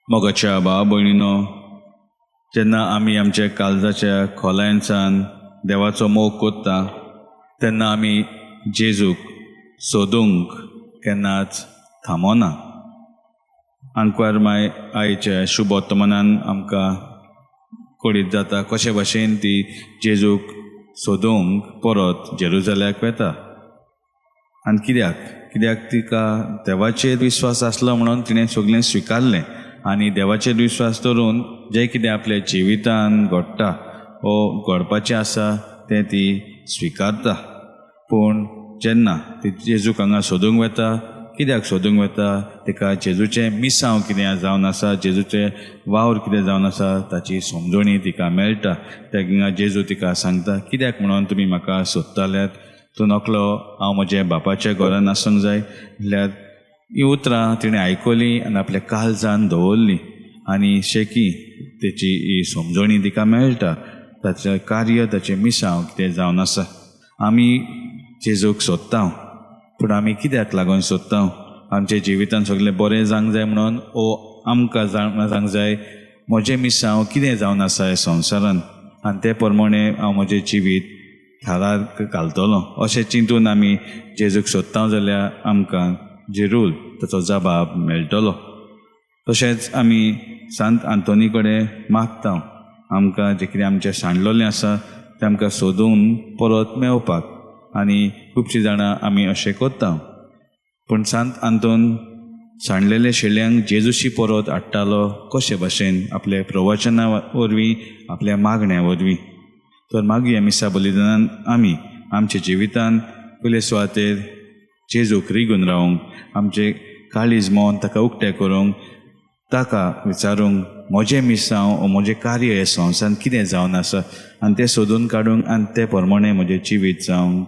मोगाच्या भाव भयणीनो, जेन्ना आमी आमच्या काळजाच्या खोलायेंसान देवाचो मोग कोत्ता तेन्ना आमी जेजूक सोदूंक केन्नाच थांबोना. आंकवार माय आईच्या शुभ वर्तमानान आमकां कळीत जाता कशे भाशेन ती जेजूक सोदूंक परत जेरुसलेमाक वेता. आनी कित्याक तिका देवाचेर विश्वास आसलो म्हणून तिणें सगळें स्विकारलें आनी देवाचेर विश्वास दवरून जें कितें आपल्या जिवितान घडटा वो घडपाचें आसा तें ती स्विकारता. पूण जेन्ना ती जेजूक हांगा सोदूंक वेता, कित्याक सोदूंक वेता? तिका जेजूचें मिसांव कितें जावन आसा, जेजूचें वावर कितें जावन आसा ताची समजणी तिका मेळटा. त्या जेजू तिका सांगता, कित्याक म्हणून तुमी म्हाका सोदताल्यात? तूं नकलो हांव म्हज्या बापाच्या घरान आसूंक जाय. म्हणल्यार ही उतरां तिणें आयकलीं आनी आपल्या काळजान दवरलीं आनी शेकी तेची ही समजणी तिका मेळटा. ताचें कार्य, ताचें मिसांव कितें जावन आसा. आमी जेजूक सोदता, पूण आमी कित्याक लागून सोदता? आमच्या जिवितान सगळें बरें जावंक जाय म्हणून, ओ आमकां जावंक जाय म्हजें मिसांव कितें जावन आसा ह्या संवसारान आनी ते प्रमाणे हांव म्हजें जिवीत थारार घालतलों. अशें चिंतून आमी जेजूक सोदता जाल्यार आमकां जरूर ताचो जबाब मेळटलो. तशेंच आमी सांत आंतोनी कडेन मागता आमकां जें कितें आमचें सांडलोलें आसा तें आमकां सोदून परत मेळपाक. आनी खुबशीं जाणां आमी अशें कोत्ता. पूण सांत आंतोन सांडलेले शेळ्यांक जेजूशी परत हाडटालो कशे भाशेन? आपल्या प्रवचना वरवीं, आपल्या मागण्या वरवीं. तर मागीर मिसा बलिदानान आमी आमच्या जिवितान पयले सुवातेर जेजूक रिगून रावंक, आमचें काळीज मन ताका उक्तें करूंक, ताका विचारूंक म्हजें मिसांव वो म्हजें कार्य हे संवसारान कितें जावन आसा आनी तें सोदून काडूंक आनी ते प्रमाणे म्हजें जिवीत जावंक.